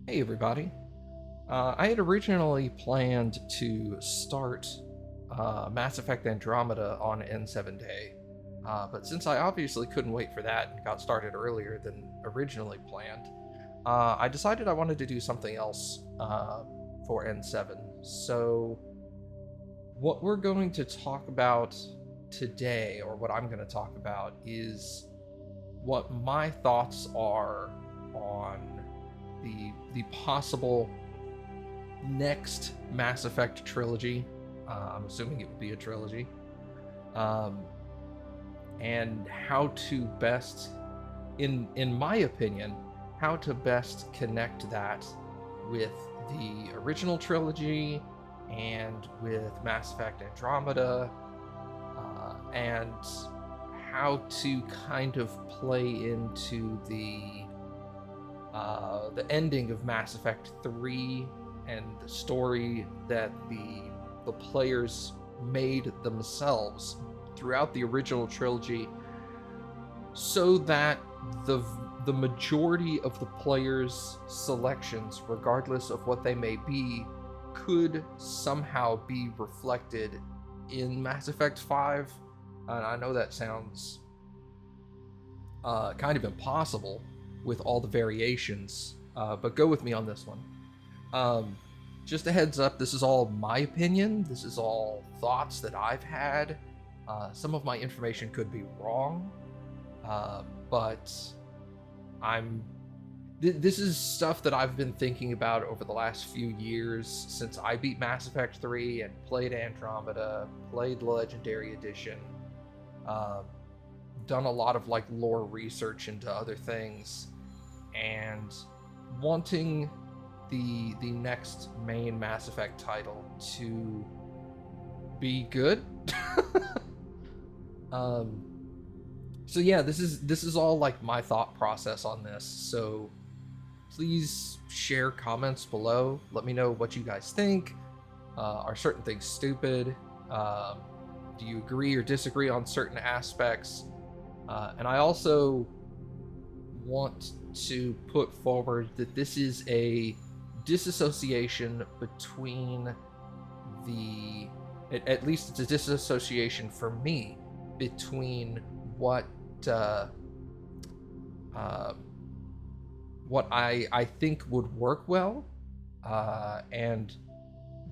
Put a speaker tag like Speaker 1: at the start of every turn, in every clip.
Speaker 1: Hey everybody. I had originally planned to start Mass Effect Andromeda on N7 Day, but since I obviously couldn't wait for that and got started earlier than originally planned, I decided I wanted to do something else for N7. So, what we're going to talk about today, or what I'm going to talk about, is what my thoughts are on the possible next Mass Effect trilogy. I'm assuming it would be a trilogy, um, and how to best, in my opinion, how to best connect that with the original trilogy and with Mass Effect Andromeda, and how to kind of play into the ending of Mass Effect 3 and the story that the players made themselves throughout the original trilogy, so that the majority of the players' selections, regardless of what they may be, could somehow be reflected in Mass Effect 5. And I know that sounds kind of impossible with all the variations, but go with me on this one. Um, just a heads up, this is all my opinion. This is all thoughts that I've had. Some of my information could be wrong, but I'm. This is stuff that I've been thinking about over the last few years since I beat Mass Effect 3 and played Andromeda, played the Legendary Edition, um, done a lot of like lore research into other things, and wanting the next main Mass Effect title to be good. um, so yeah, this is all like my thought process on this. So please share comments below. Let me know what you guys think. Are certain things stupid? Do you agree or disagree on certain aspects? And I also want to put forward that this is a disassociation between the, at least it's a disassociation for me, between what uh, uh, what I think would work well, and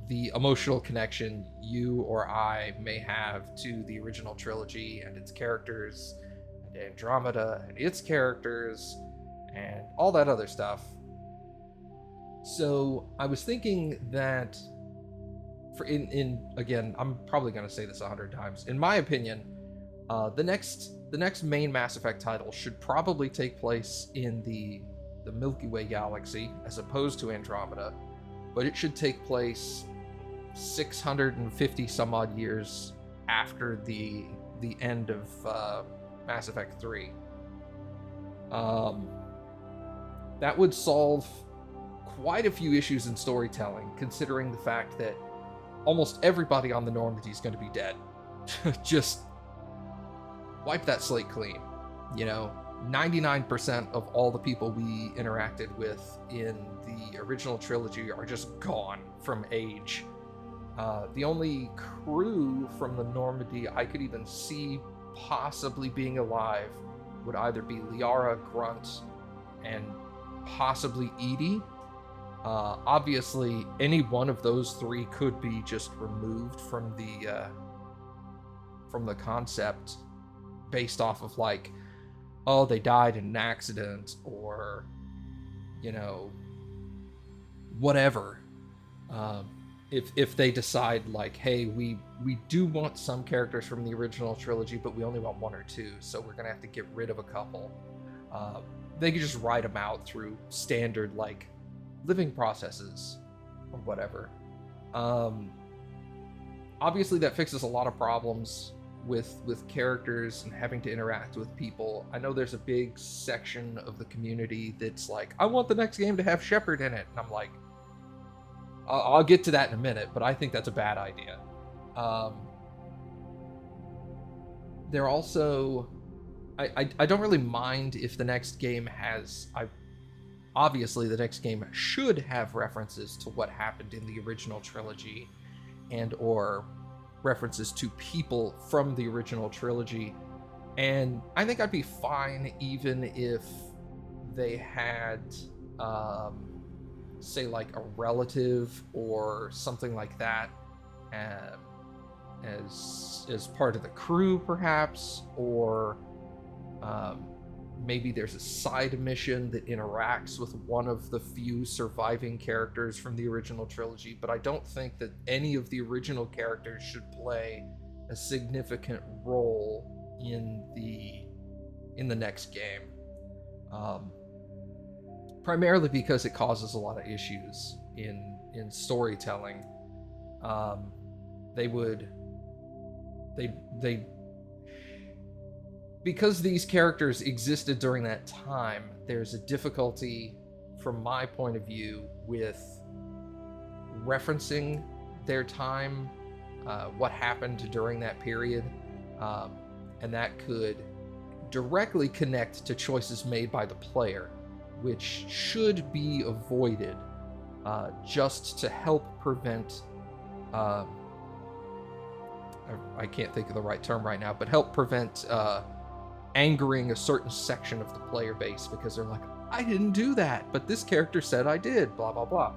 Speaker 1: the emotional connection you or I may have to the original trilogy and its characters, and Andromeda and its characters, and all that other stuff. So I was thinking that, for in again, I'm probably going to say this 100 times. In my opinion, the next main Mass Effect title should probably take place in the Milky Way galaxy as opposed to Andromeda, but it should take place 650 some odd years after the end of Mass Effect 3. Um, that would solve quite a few issues in storytelling, considering the fact that almost everybody on the Normandy is going to be dead. Just wipe that slate clean. You know, 99% of all the people we interacted with in the original trilogy are just gone from age. The only crew from the Normandy I could even see possibly being alive would either be Liara, Grunt, and possibly EDI. Obviously, any one of those three could be just removed from the concept based off of like, oh, they died in an accident, or you know, whatever. If they decide like, hey, we do want some characters from the original trilogy, but we only want one or two, so we're gonna have to get rid of a couple. They could just write them out through standard like living processes or whatever. Obviously, that fixes a lot of problems with characters and having to interact with people. I know there's a big section of the community that's like, I want the next game to have Shepard in it, and I'm like, I'll get to that in a minute, but I think that's a bad idea. They're also, I don't really mind if the next game has, obviously the next game should have references to what happened in the original trilogy, and or references to people from the original trilogy. And I think I'd be fine even if they had, say, like a relative or something like that, um, as part of the crew, perhaps, or maybe there's a side mission that interacts with one of the few surviving characters from the original trilogy. But I don't think that any of the original characters should play a significant role in the next game, primarily because it causes a lot of issues in storytelling. They because these characters existed during that time, there's a difficulty from my point of view with referencing their time, what happened during that period, and that could directly connect to choices made by the player, which should be avoided, just to help prevent, I can't think of the right term right now, but help prevent angering a certain section of the player base, because they're like, I didn't do that, but this character said I did, blah, blah, blah.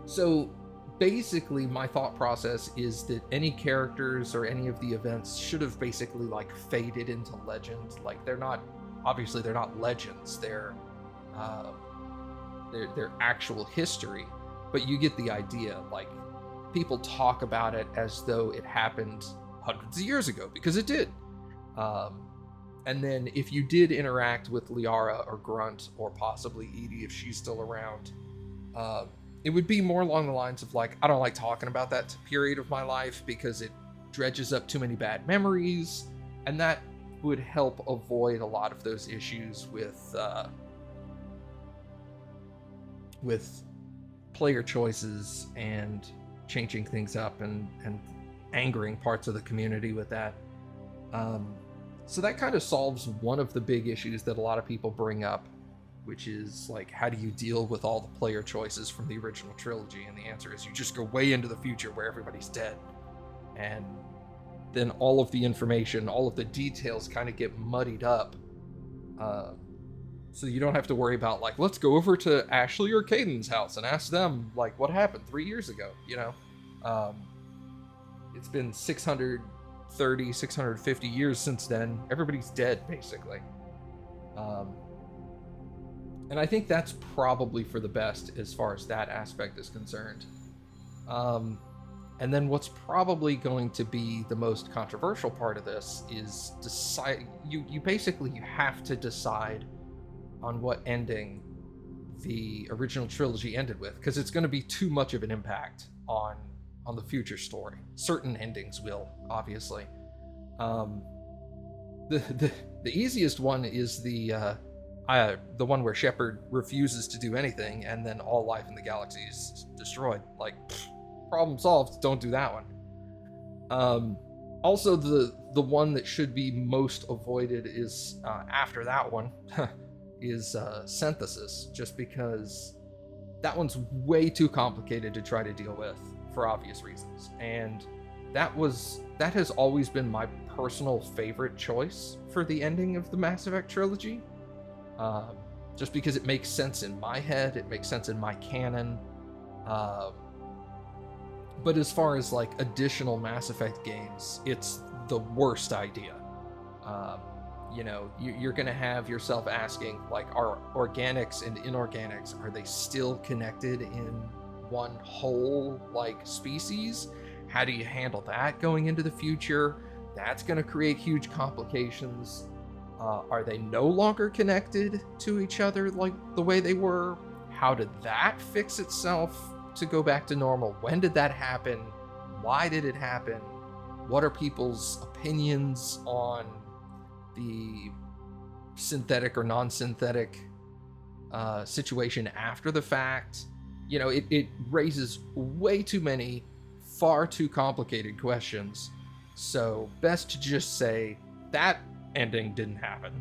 Speaker 1: So basically my thought process is that any characters or any of the events should have basically like faded into legend. Like, they're not legends, they're actual history, but you get the idea. Like, people talk about it as though it happened hundreds of years ago, because it did. And then if you did interact with Liara or Grunt, or possibly Edie if she's still around, it would be more along the lines of like, I don't like talking about that period of my life because it dredges up too many bad memories, and that would help avoid a lot of those issues with player choices and changing things up and angering parts of the community with that. So that kind of solves one of the big issues that a lot of people bring up, which is like, how do you deal with all the player choices from the original trilogy? And the answer is you just go way into the future where everybody's dead, and then all of the information, all of the details kind of get muddied up, so you don't have to worry about like, let's go over to Ashley or Caden's house and ask them like what happened 3 years ago, you know. It's been 630, 650 years since then. Everybody's dead, basically. And I think that's probably for the best as far as that aspect is concerned. And then what's probably going to be the most controversial part of this is you basically have to decide on what ending the original trilogy ended with, because it's going to be too much of an impact on the future story. Certain endings will, obviously. The easiest one is the one where Shepard refuses to do anything, and then all life in the galaxy is destroyed. Like, problem solved. Don't do that one. Also, the one that should be most avoided is after that one is synthesis, just because that one's way too complicated to try to deal with for obvious reasons. And that has always been my personal favorite choice for the ending of the Mass Effect trilogy. Just because it makes sense in my head, it makes sense in my canon. But as far as like additional Mass Effect games, it's the worst idea. You know, you're gonna have yourself asking, like, are organics and inorganics, are they still connected in one whole, like, species? How do you handle that going into the future? That's gonna create huge complications. Are they no longer connected to each other like the way they were? How did that fix itself to go back to normal? When did that happen? Why did it happen? What are people's opinions on the synthetic or non-synthetic situation after the fact? You know, it raises way too many, far too complicated questions. So best to just say that ending didn't happen.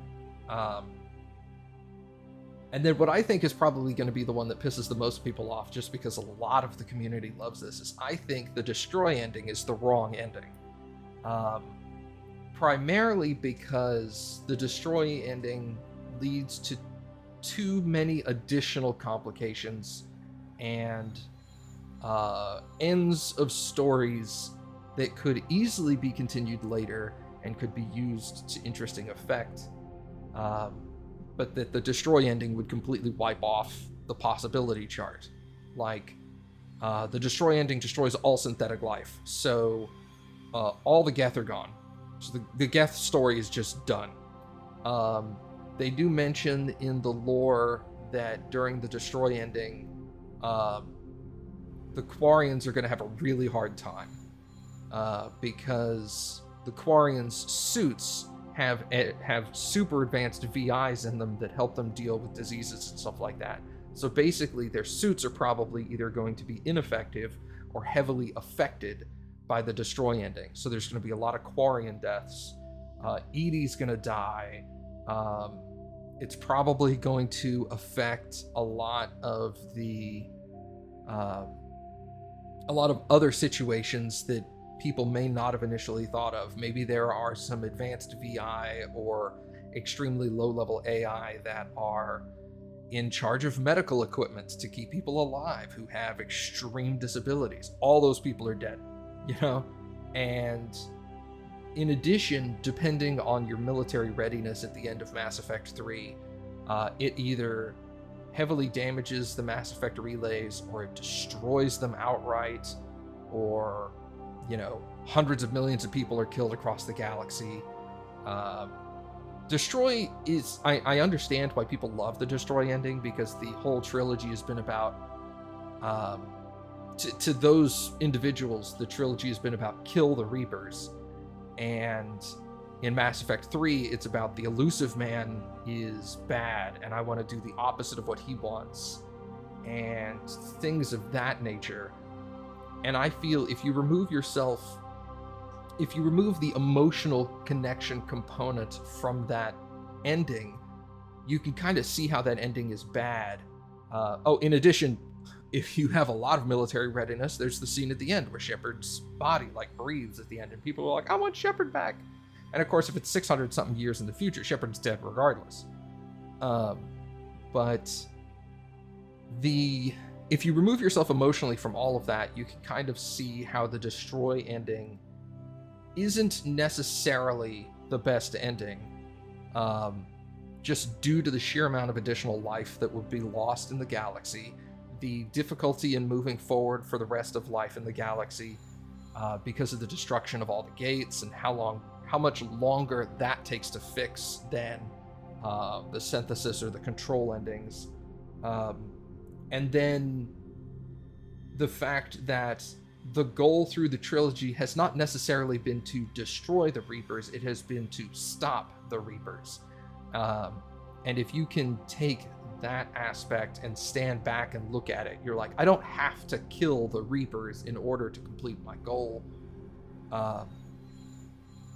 Speaker 1: And then what I think is probably going to be the one that pisses the most people off, just because a lot of the community loves this, is I think the destroy ending is the wrong ending. Primarily because the destroy ending leads to too many additional complications and ends of stories that could easily be continued later and could be used to interesting effect. But that the destroy ending would completely wipe off the possibility chart. Like, the destroy ending destroys all synthetic life, so all the Geth are gone. So the Geth story is just done. They do mention in the lore that during the destroy ending, the Quarians are going to have a really hard time, because the Quarians' suits have super advanced VIs in them that help them deal with diseases and stuff like that. So basically, their suits are probably either going to be ineffective or heavily affected by the destroy ending. So there's going to be a lot of Quarian deaths. Edie's going to die. It's probably going to affect a lot of other situations that people may not have initially thought of. Maybe there are some advanced VI or extremely low-level AI that are in charge of medical equipment to keep people alive who have extreme disabilities. All those people are dead, you know? And in addition, depending on your military readiness at the end of Mass Effect 3, it either heavily damages the Mass Effect relays, or it destroys them outright, or, you know, hundreds of millions of people are killed across the galaxy. Destroy is... I understand why people love the destroy ending, because the whole trilogy has been about... to those individuals, the trilogy has been about kill the Reapers. And in Mass Effect 3, it's about the elusive man is bad, and I want to do the opposite of what he wants, and things of that nature. And I feel if you remove the emotional connection component from that ending, you can kind of see how that ending is bad. In addition, if you have a lot of military readiness, there's the scene at the end where Shepard's body like breathes at the end, and people are like, I want Shepard back. And of course, if it's 600 something years in the future, Shepard's dead regardless. But if you remove yourself emotionally from all of that, you can kind of see how the destroy ending isn't necessarily the best ending, just due to the sheer amount of additional life that would be lost in the galaxy, the difficulty in moving forward for the rest of life in the galaxy, because of the destruction of all the gates, and how much longer that takes to fix than the synthesis or the control endings. And then the fact that the goal through the trilogy has not necessarily been to destroy the Reapers, it has been to stop the Reapers. And if you can take that aspect and stand back and look at it, you're like, I don't have to kill the Reapers in order to complete my goal.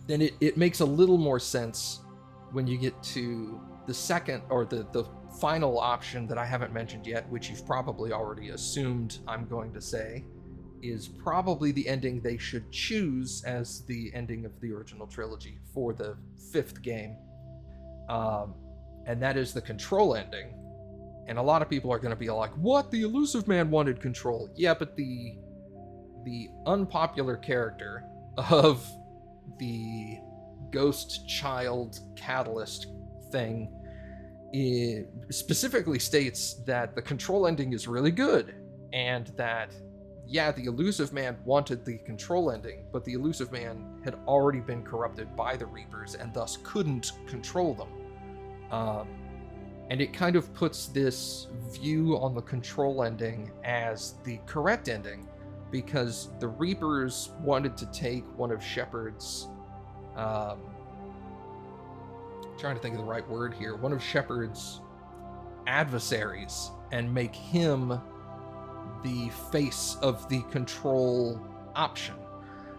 Speaker 1: Then it makes a little more sense when you get to the second, or the final option that I haven't mentioned yet, which you've probably already assumed I'm going to say, is probably the ending they should choose as the ending of the original trilogy for the 5th game. And that is the control ending. And a lot of people are going to be like, what? The elusive man wanted control. Yeah, but the unpopular character of the ghost child catalyst thing specifically states that the control ending is really good, and that, yeah, the elusive man wanted the control ending, but the elusive man had already been corrupted by the Reapers and thus couldn't control them. And it kind of puts this view on the control ending as the correct ending, because the Reapers wanted to take one of Shepard's, trying to think of the right word here, one of Shepard's adversaries, and make him the face of the control option,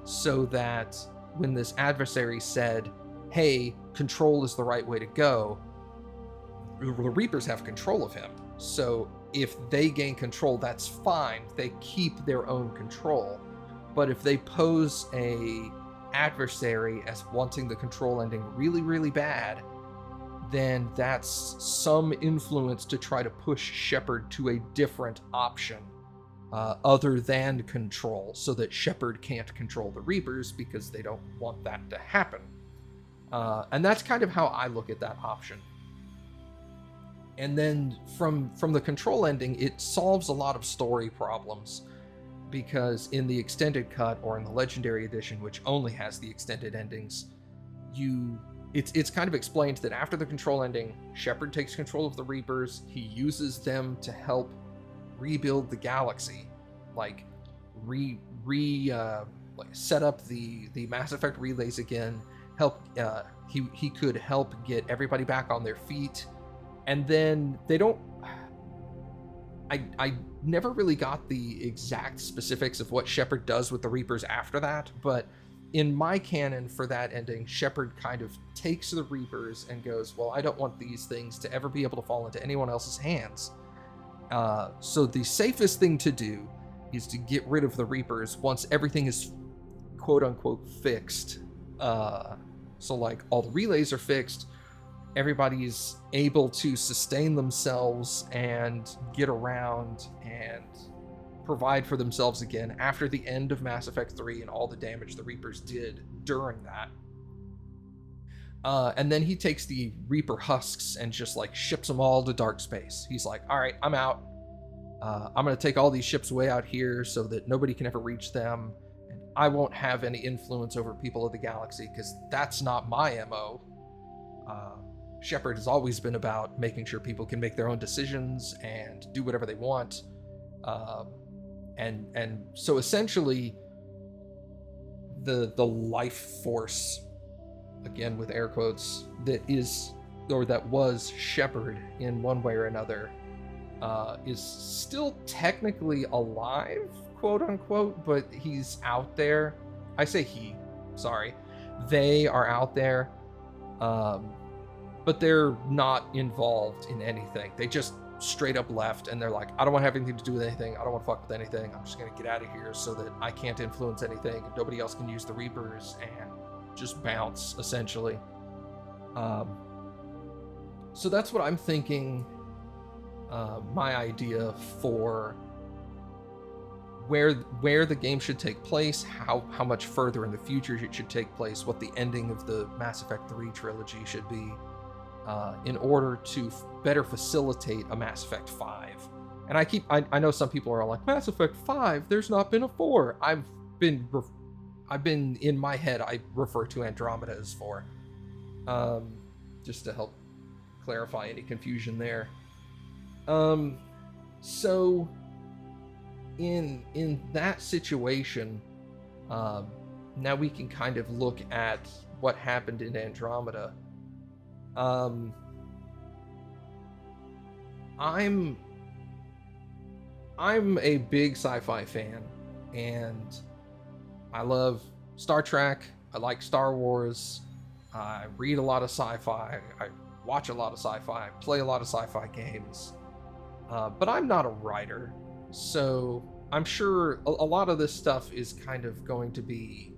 Speaker 1: so that when this adversary said, hey, control is the right way to go, the Reapers have control of him. So if they gain control, that's fine. They keep their own control. But if they pose a adversary as wanting the control ending really, really bad, then that's some influence to try to push Shepard to a different option other than control, so that Shepard can't control the Reapers because they don't want that to happen. And that's kind of how I look at that option. And then from the control ending, it solves a lot of story problems, because in the extended cut or in the Legendary Edition, which only has the extended endings, it's kind of explained that after the control ending, Shepard takes control of the Reapers. He uses them to help rebuild the galaxy, like set up the Mass Effect relays again. He could help get everybody back on their feet. And then they don't... I never really got the exact specifics of what Shepard does with the Reapers after that, but in my canon for that ending, Shepard kind of takes the Reapers and goes, well, I don't want these things to ever be able to fall into anyone else's hands. So the safest thing to do is to get rid of the Reapers once everything is quote-unquote fixed. So like all the relays are fixed, everybody's able to sustain themselves and get around and provide for themselves again after the end of Mass Effect 3 and all the damage the Reapers did during that. And then he takes the Reaper husks and just like ships them all to dark space. He's like, all right, I'm out. I'm going to take all these ships way out here so that nobody can ever reach them. And I won't have any influence over people of the galaxy, because that's not my MO. Shepard has always been about making sure people can make their own decisions and do whatever they want. And so essentially the life force, again with air quotes, that was Shepard in one way or another, is still technically alive, quote unquote, but he's out there. I say he, sorry. They are out there. But they're not involved in anything. They just straight up left, and they're like, I don't want to have anything to do with anything. I don't want to fuck with anything. I'm just going to get out of here so that I can't influence anything, and nobody else can use the Reapers, and just bounce, essentially. So that's what I'm thinking, my idea for where the game should take place, how much further in the future it should take place, what the ending of the Mass Effect 3 trilogy should be, in order to better facilitate a Mass Effect 5. And I know some people are like, Mass Effect 5, there's not been a 4. I've been in my head, I refer to Andromeda as 4. Just to help clarify any confusion there. So in that situation, now we can kind of look at what happened in Andromeda. I'm a big sci-fi fan, and I love Star Trek. I like Star Wars. I read a lot of sci-fi. I watch a lot of sci-fi. Play a lot of sci-fi games. But I'm not a writer, so I'm sure a lot of this stuff is kind of going to be,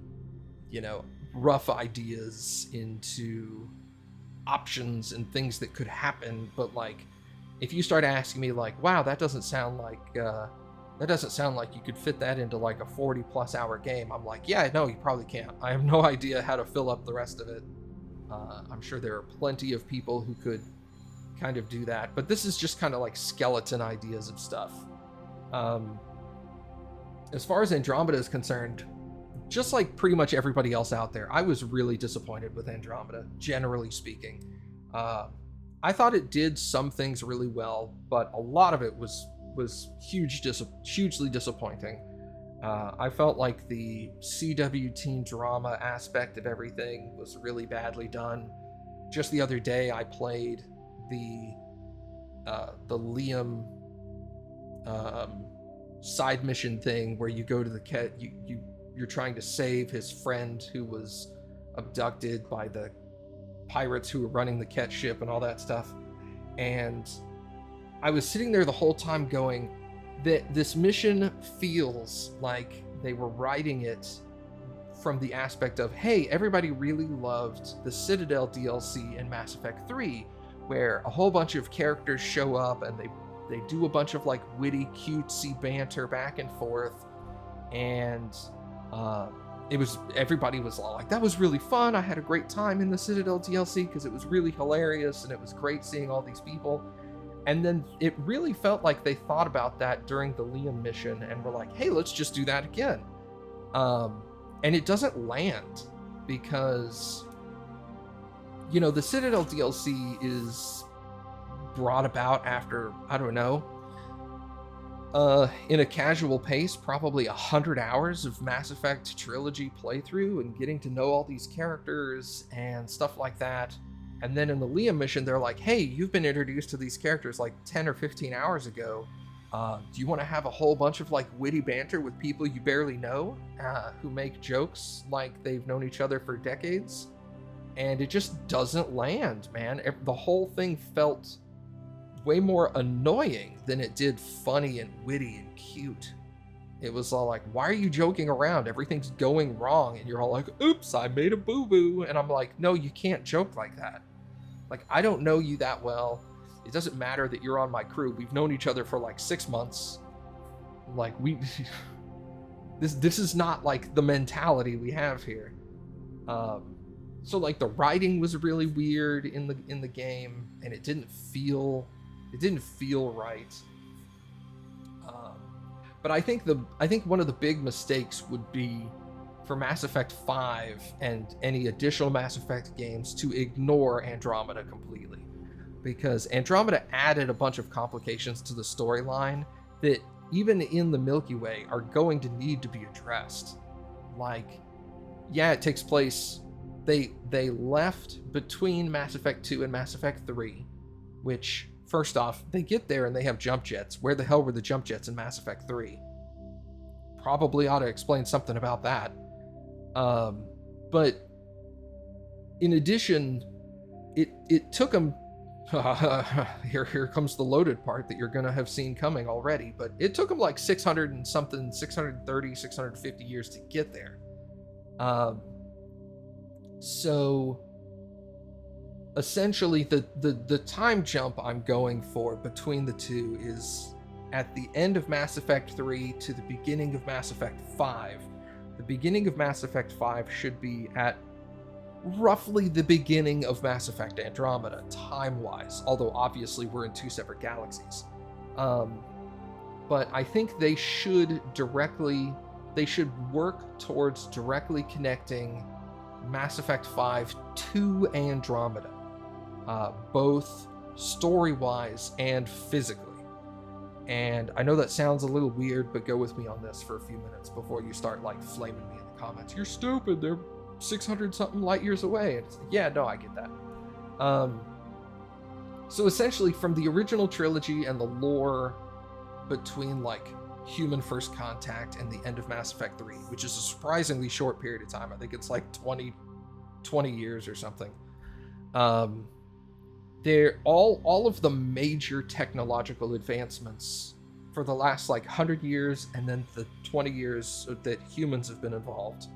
Speaker 1: rough ideas into options and things that could happen. But like, if you start asking me like, wow, that doesn't sound like you could fit that into like a 40+ hour game, I'm like, yeah, no, you probably can't. I have no idea how to fill up the rest of it. I'm sure there are plenty of people who could kind of do that, but this is just kind of like skeleton ideas of stuff. As far as Andromeda is concerned, just like pretty much everybody else out there, I was really disappointed with Andromeda, generally speaking. I thought it did some things really well, but a lot of it was hugely disappointing. I felt like the CW teen drama aspect of everything was really badly done. Just the other day, I played the Liam side mission thing where you go to the cat, you're trying to save his friend who was abducted by the pirates who were running the Ket ship and all that stuff. And I was sitting there the whole time going, that this mission feels like they were writing it from the aspect of, hey, everybody really loved the Citadel DLC in Mass Effect 3, where a whole bunch of characters show up and they do a bunch of like witty, cutesy banter back and forth, and everybody was all like, that was really fun. I had a great time in the Citadel DLC because it was really hilarious and it was great seeing all these people. And then it really felt like they thought about that during the Liam mission and were like, hey, let's just do that again. And it doesn't land because, you know, the Citadel DLC is brought about after, I don't know, in a casual pace, probably 100 hours of Mass Effect trilogy playthrough and getting to know all these characters and stuff like that. And then in the Liam mission, they're like, hey, you've been introduced to these characters like 10 or 15 hours ago. Do you want to have a whole bunch of like witty banter with people you barely know, who make jokes like they've known each other for decades? And it just doesn't land, man. The whole thing felt way more annoying than it did funny and witty and cute. It was all like, why are you joking around? Everything's going wrong. And you're all like, oops, I made a boo-boo. And I'm like, no, you can't joke like that. Like, I don't know you that well. It doesn't matter that you're on my crew. We've known each other for like 6 months. Like, this is not like the mentality we have here. So like the writing was really weird in the game, and it didn't feel right. But I think one of the big mistakes would be for Mass Effect 5 and any additional Mass Effect games to ignore Andromeda completely. Because Andromeda added a bunch of complications to the storyline that even in the Milky Way are going to need to be addressed. Like, yeah, it takes place, they left between Mass Effect 2 and Mass Effect 3, which, first off, they get there and they have jump jets. Where the hell were the jump jets in Mass Effect 3? Probably ought to explain something about that. But in addition, it took them here comes the loaded part that you're gonna have seen coming already, but it took them like 600 and something, 630, 650 years to get there. So essentially the time jump I'm going for between the two is at the end of Mass Effect 3 to the beginning of Mass Effect 5. The beginning of Mass Effect 5 should be at roughly the beginning of Mass Effect Andromeda, time-wise, although obviously we're in two separate galaxies. But I think they should work towards directly connecting Mass Effect 5 to Andromeda, both story-wise and physically. And I know that sounds a little weird, but go with me on this for a few minutes before you start like flaming me in the comments. You're stupid, they're 600 something light years away. And yeah, no, I get that. So essentially from the original trilogy and the lore between like human first contact and the end of Mass Effect 3, which is a surprisingly short period of time. I think it's like 20 years or something. They're all of the major technological advancements for the last like 100 years and then the 20 years that humans have been involved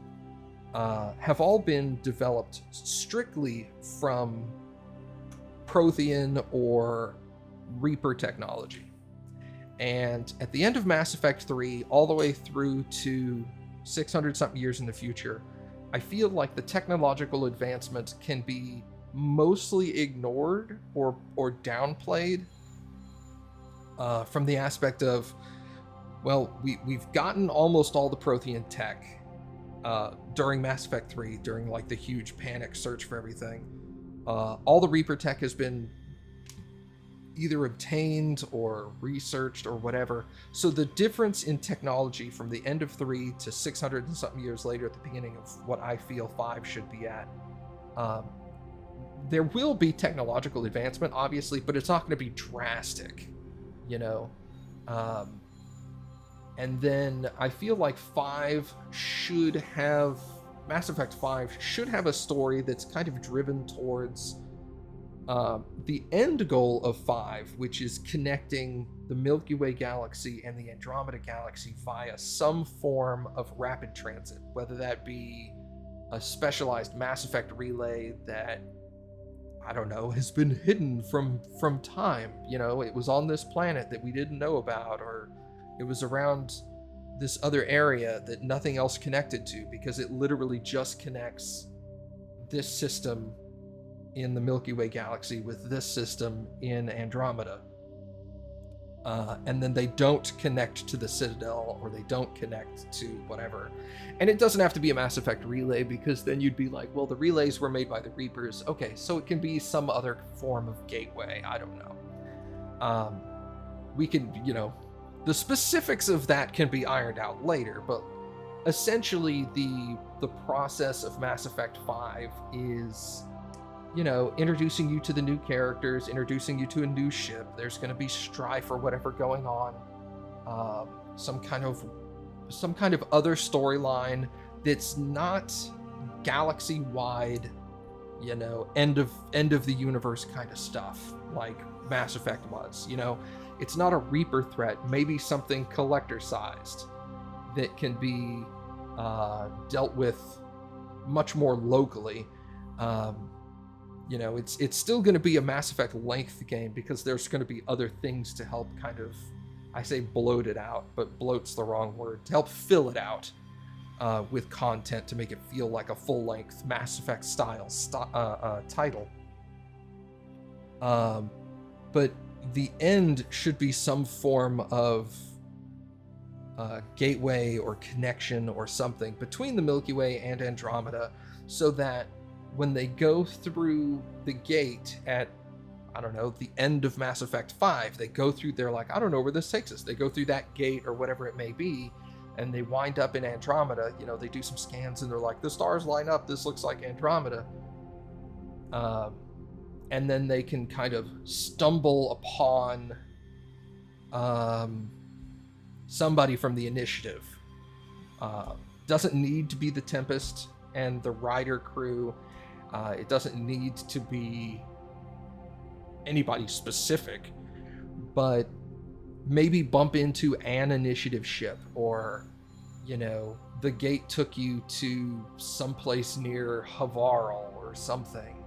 Speaker 1: have all been developed strictly from Prothean or Reaper technology. And at the end of Mass Effect 3, all the way through to 600 something years in the future, I feel like the technological advancement can be mostly ignored or downplayed from the aspect of, well, we've gotten almost all the Prothean tech during Mass Effect 3, during like the huge panic search for everything. All the Reaper tech has been either obtained or researched or whatever. So the difference in technology from the end of 3 to 600 and something years later at the beginning of what I feel 5 should be at, there will be technological advancement, obviously, but it's not going to be drastic, you know? And then I feel like Mass Effect 5 should have a story that's kind of driven towards The end goal of 5, which is connecting the Milky Way galaxy and the Andromeda galaxy via some form of rapid transit, whether that be a specialized Mass Effect relay that, I don't know, has been hidden from time. You know, it was on this planet that we didn't know about, or it was around this other area that nothing else connected to, because it literally just connects this system in the Milky Way galaxy with this system in Andromeda. And then they don't connect to the Citadel, or they don't connect to whatever. And it doesn't have to be a Mass Effect relay, because then you'd be like, well, the relays were made by the Reapers. Okay, so it can be some other form of gateway. I don't know. We can, you know, the specifics of that can be ironed out later, but essentially the process of Mass Effect 5 is, you know, introducing you to the new characters, introducing you to a new ship. There's going to be strife or whatever going on, some kind of other storyline that's not galaxy-wide, you know, end of the universe kind of stuff like Mass Effect was. You know, it's not a Reaper threat. Maybe something collector-sized that can be dealt with much more locally. You know, it's still going to be a Mass Effect length game, because there's going to be other things to help kind of, I say bloat it out, but bloat's the wrong word, to help fill it out with content to make it feel like a full-length Mass Effect style title. But the end should be some form of gateway or connection or something between the Milky Way and Andromeda, so that when they go through the gate at, I don't know, the end of Mass Effect 5, they go through, they're like, I don't know where this takes us. They go through that gate or whatever it may be, and they wind up in Andromeda. You know, they do some scans and they're like, the stars line up, this looks like Andromeda. And then they can kind of stumble upon somebody from the Initiative. Doesn't need to be the Tempest and the Rider crew. It doesn't need to be anybody specific, but maybe bump into an Initiative ship, or, you know, the gate took you to someplace near Havarl or something.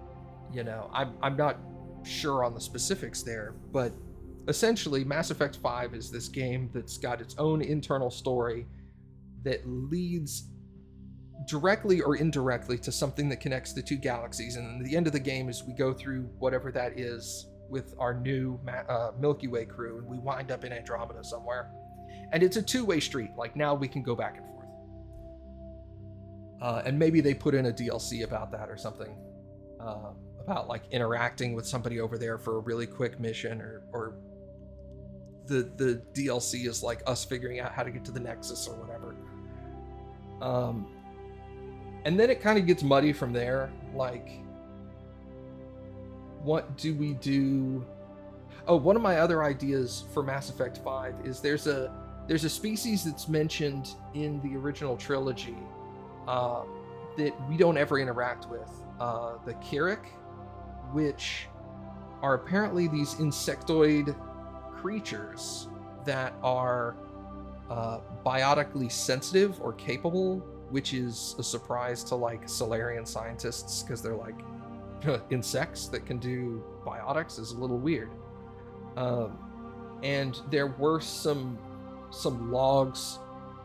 Speaker 1: You know, I'm not sure on the specifics there, but essentially Mass Effect 5 is this game that's got its own internal story that leads directly or indirectly to something that connects the two galaxies, and the end of the game is we go through whatever that is with our new Milky Way crew, and we wind up in Andromeda somewhere, and it's a two-way street. Like, now we can go back and forth, and maybe they put in a DLC about that or something, about like interacting with somebody over there for a really quick mission, or the DLC is like us figuring out how to get to the Nexus or whatever. And then it kind of gets muddy from there. Like, what do we do? Oh, one of my other ideas for Mass Effect 5 is there's a species that's mentioned in the original trilogy that we don't ever interact with. The Kirik, which are apparently these insectoid creatures that are biotically sensitive or capable, which is a surprise to like Solarian scientists, because they're like, insects that can do biotics is a little weird. And there were some logs,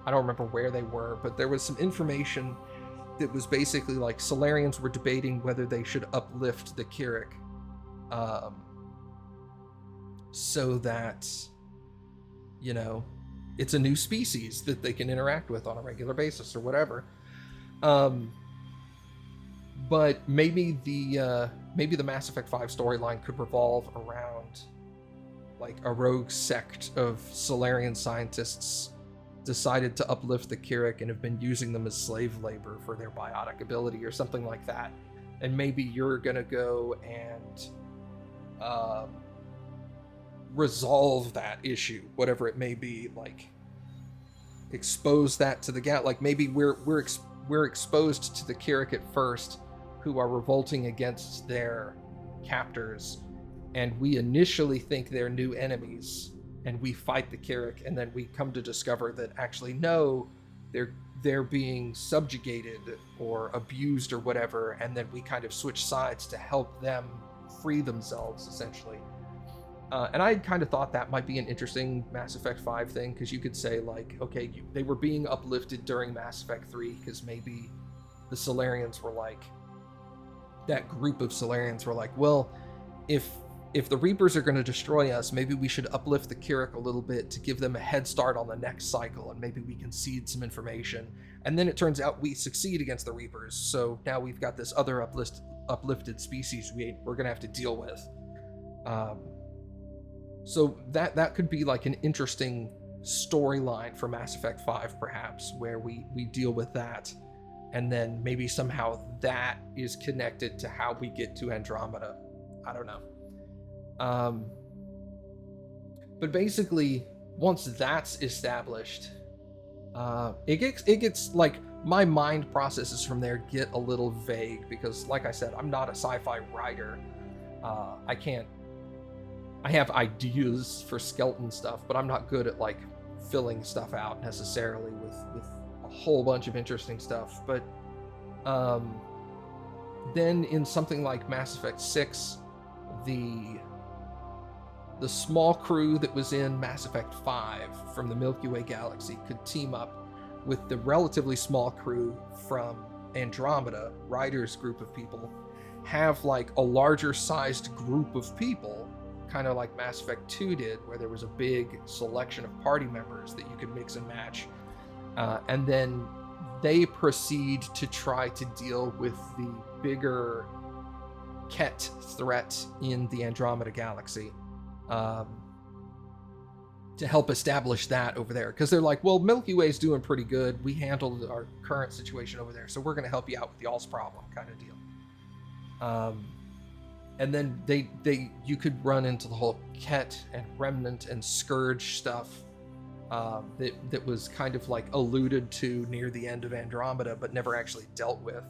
Speaker 1: I don't remember where they were, but there was some information that was basically like Solarians were debating whether they should uplift the Kirik, so that, you know, it's a new species that they can interact with on a regular basis or whatever. But maybe the Mass Effect 5 storyline could revolve around like a rogue sect of Solarian scientists decided to uplift the Kirik and have been using them as slave labor for their biotic ability or something like that. And maybe you're gonna go and resolve that issue, whatever it may be, like expose that to the like maybe we're exposed to the Kirik at first, who are revolting against their captors, and we initially think they're new enemies, and we fight the Kirik, and then we come to discover that actually no, they're being subjugated or abused or whatever, and then we kind of switch sides to help them free themselves, essentially. And I kind of thought that might be an interesting Mass Effect 5 thing, because you could say, like, okay, they were being uplifted during Mass Effect 3, because maybe the Solarians were like, that group of Solarians were like, well, if the Reapers are going to destroy us, maybe we should uplift the Kirik a little bit to give them a head start on the next cycle, and maybe we can seed some information. And then it turns out we succeed against the Reapers, so now we've got this other uplifted species we're going to have to deal with. So that could be like an interesting storyline for Mass Effect 5, perhaps, where we deal with that, and then maybe somehow that is connected to how we get to Andromeda. I don't know. But basically, once that's established, it gets like, my mind processes from there get a little vague, because like I said, I'm not a sci-fi writer. I have ideas for skeleton stuff, but I'm not good at like filling stuff out necessarily with a whole bunch of interesting stuff. But then in something like Mass Effect 6, the small crew that was in Mass Effect 5 from the Milky Way galaxy could team up with the relatively small crew from Andromeda, Ryder's group of people, have like a larger sized group of people, kind of like Mass Effect 2 did, where there was a big selection of party members that you could mix and match. And then they proceed to try to deal with the bigger Ket threat in the Andromeda galaxy, to help establish that over there. Because they're like, well, Milky Way's doing pretty good. We handled our current situation over there, so we're going to help you out with y'all's problem, kind of deal. And then you could run into the whole Ket and Remnant and Scourge stuff that was kind of like alluded to near the end of Andromeda, but never actually dealt with.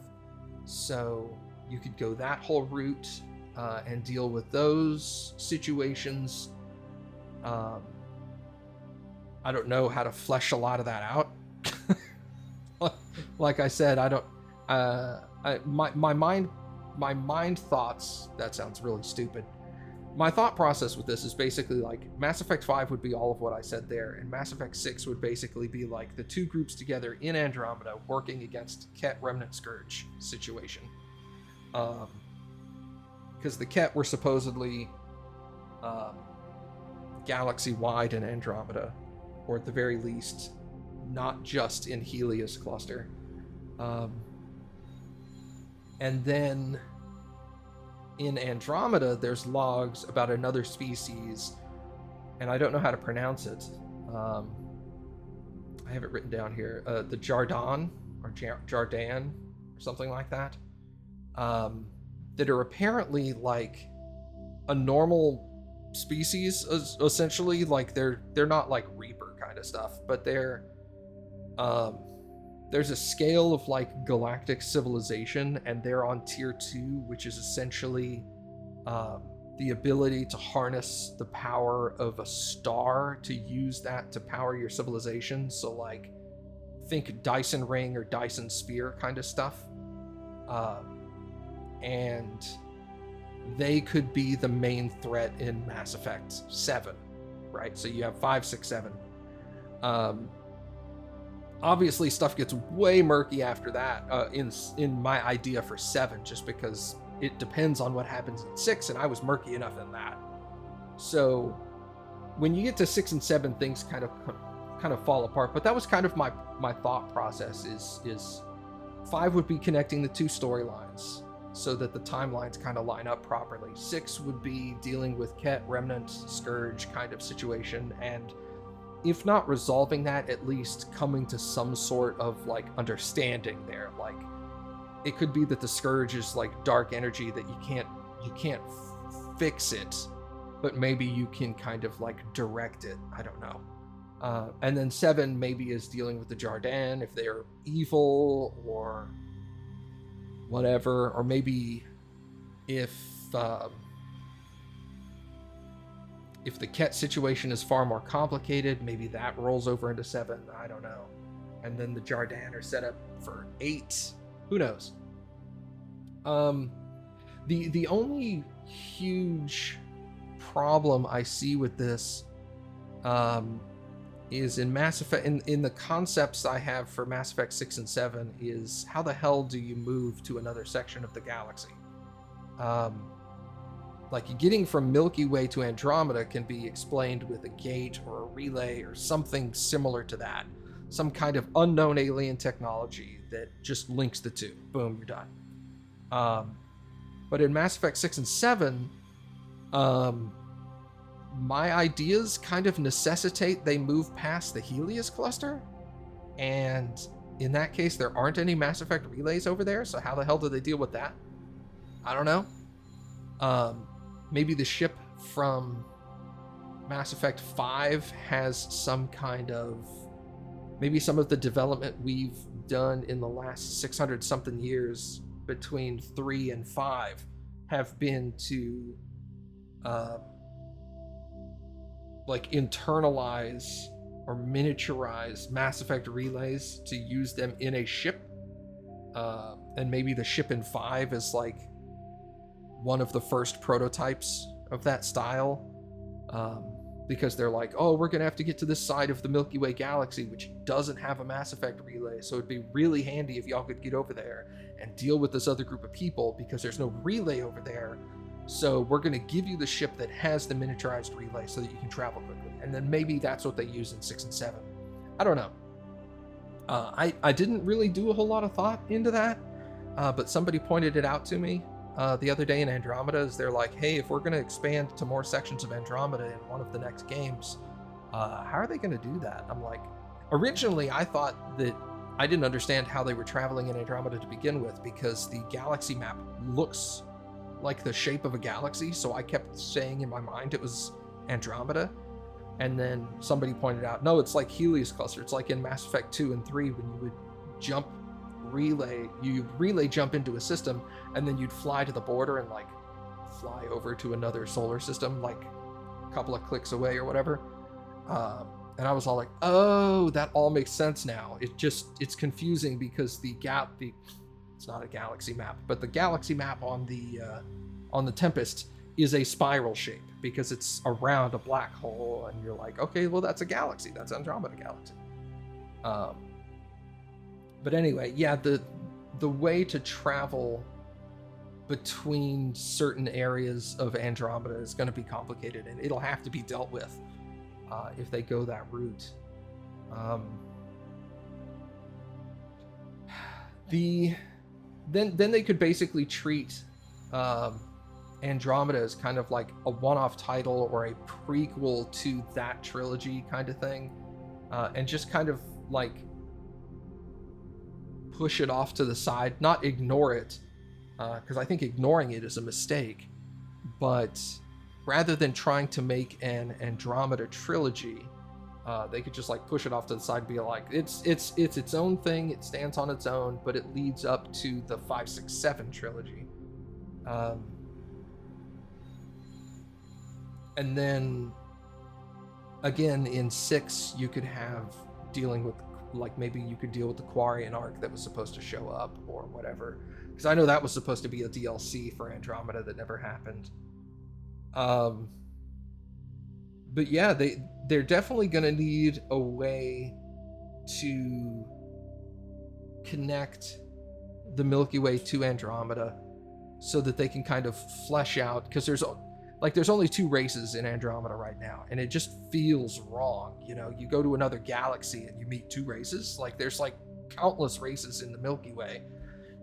Speaker 1: So you could go that whole route and deal with those situations. I don't know how to flesh a lot of that out. Like I said, I don't. My mind thoughts. That sounds really stupid. My thought process with this is basically like Mass Effect 5 would be all of what I said there, and Mass Effect 6 would basically be like the two groups together in Andromeda working against Ket Remnant Scourge situation. Because the Ket were supposedly galaxy-wide in Andromeda, or at the very least, not just in Helios cluster. And then in Andromeda, there's logs about another species, and I don't know how to pronounce it. I have it written down here. The Jardan, or Jardan, or something like that. That are apparently like a normal species, essentially. Like they're not like Reaper kind of stuff, but they're there's a scale of like galactic civilization, and they're on tier 2, which is essentially the ability to harness the power of a star to use that to power your civilization. So like think Dyson ring or Dyson sphere kind of stuff. And they could be the main threat in Mass Effect 7, right? So you have 5, 6, 7. Obviously, stuff gets way murky after that in my idea for 7, just because it depends on what happens in 6, and I was murky enough in that. So when you get to 6 and 7, things kind of fall apart. But that was kind of my thought process. Is 5 would be connecting the two storylines so that the timelines kind of line up properly. 6 would be dealing with Ket, Remnant, Scourge kind of situation, and if not resolving that, at least coming to some sort of like understanding there. Like it could be that the Scourge is like dark energy that you can't fix it, but maybe you can kind of like direct it. I don't know. And then 7 maybe is dealing with the Jardan, if they're evil or whatever, or maybe if if the Ket situation is far more complicated, maybe that rolls over into 7. I don't know. And then the Jardan are set up for 8. Who knows? The only huge problem I see with this is in Mass Effect, in the concepts I have for Mass Effect 6 and 7, is how the hell do you move to another section of the galaxy? Like, getting from Milky Way to Andromeda can be explained with a gate or a relay or something similar to that. Some kind of unknown alien technology that just links the two. Boom, you're done. But in Mass Effect 6 and 7, my ideas kind of necessitate they move past the Helios cluster. And in that case, there aren't any Mass Effect relays over there, so how the hell do they deal with that? I don't know. Maybe the ship from Mass Effect 5 has some kind of... Maybe some of the development we've done in the last 600 something years between 3 and 5 have been to like internalize or miniaturize Mass Effect relays to use them in a ship. And maybe the ship in 5 is like one of the first prototypes of that style. Because they're like, oh, we're going to have to get to this side of the Milky Way galaxy, which doesn't have a Mass Effect relay. So it'd be really handy if y'all could get over there and deal with this other group of people because there's no relay over there. So we're going to give you the ship that has the miniaturized relay so that you can travel quickly. And then maybe that's what they use in 6 and 7. I don't know. I didn't really do a whole lot of thought into that, but somebody pointed it out to me the other day in Andromeda. Is they're like, hey, if we're going to expand to more sections of Andromeda in one of the next games, how are they going to do that? I'm like, originally I thought that I didn't understand how they were traveling in Andromeda to begin with, because the galaxy map looks like the shape of a galaxy, so I kept saying in my mind it was Andromeda. And then somebody pointed out, no, it's like Helios cluster. It's like in Mass Effect 2 and 3 when you would jump relay jump into a system, and then you'd fly to the border and like fly over to another solar system like a couple of clicks away or whatever. And I was all like, oh, that all makes sense now. It's confusing because it's not a galaxy map, but the galaxy map on the Tempest is a spiral shape because it's around a black hole, and you're like, okay, well, that's a galaxy. That's Andromeda Galaxy. But anyway, yeah, the way to travel between certain areas of Andromeda is going to be complicated, and it'll have to be dealt with if they go that route. Then they could basically treat Andromeda as kind of like a one-off title or a prequel to that trilogy kind of thing, and just kind of like push it off to the side, not ignore it, because I think ignoring it is a mistake, but rather than trying to make an Andromeda trilogy, they could just like push it off to the side and be like, it's its own thing, it stands on its own, but it leads up to the 5, 6, 7 trilogy. And then again in 6 you could have dealing with, like, maybe you could deal with the Quarian arc that was supposed to show up or whatever, because I know that was supposed to be a DLC for Andromeda that never happened. But yeah, they're definitely going to need a way to connect the Milky Way to Andromeda so that they can kind of flesh out, because there's only 2 races in Andromeda right now, and it just feels wrong. You know, you go to another galaxy and you meet 2 races. Like, there's like countless races in the Milky Way,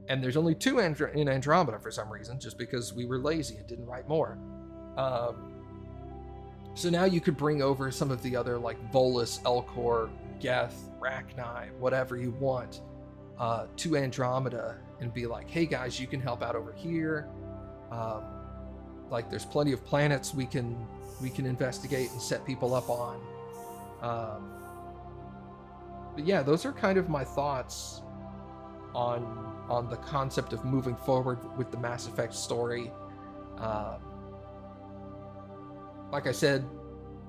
Speaker 1: and there's only 2 in Andromeda for some reason, just because we were lazy and didn't write more. So now you could bring over some of the other, like Volus, Elcor, Geth, Rachni, whatever you want, to Andromeda and be like, hey guys, you can help out over here. Like, there's plenty of planets we can investigate and set people up on. But yeah, those are kind of my thoughts on the concept of moving forward with the Mass Effect story. Um, like I said,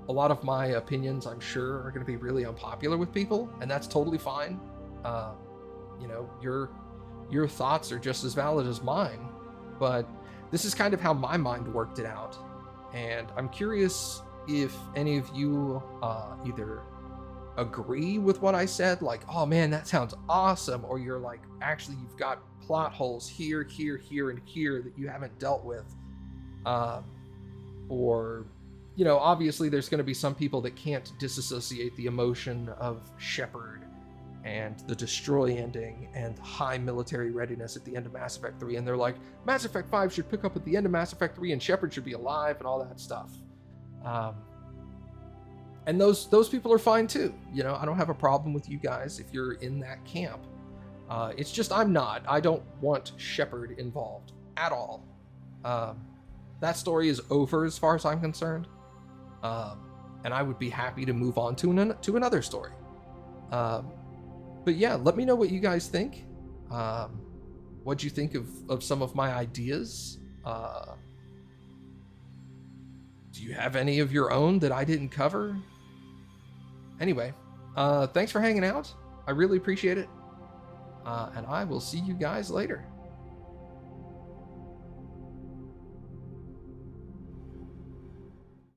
Speaker 1: a lot of my opinions, I'm sure, are going to be really unpopular with people, and that's totally fine. You know, your thoughts are just as valid as mine, but this is kind of how my mind worked it out, and I'm curious if any of you either agree with what I said, like, oh man, that sounds awesome, or you're like, actually, you've got plot holes here, here, here, and here that you haven't dealt with. Or, you know, obviously there's going to be some people that can't disassociate the emotion of Shepard and the destroy ending and high military readiness at the end of Mass Effect 3, and they're like, Mass Effect 5 should pick up at the end of Mass Effect 3 and Shepard should be alive and all that stuff. And those people are fine too. You know, I don't have a problem with you guys if you're in that camp. It's just I'm not. I don't want Shepard involved at all. That story is over as far as I'm concerned. And I would be happy to move on to another story. But yeah, let me know what you guys think. What'd you think of some of my ideas? Do you have any of your own that I didn't cover? Anyway, thanks for hanging out. I really appreciate it. And I will see you guys later.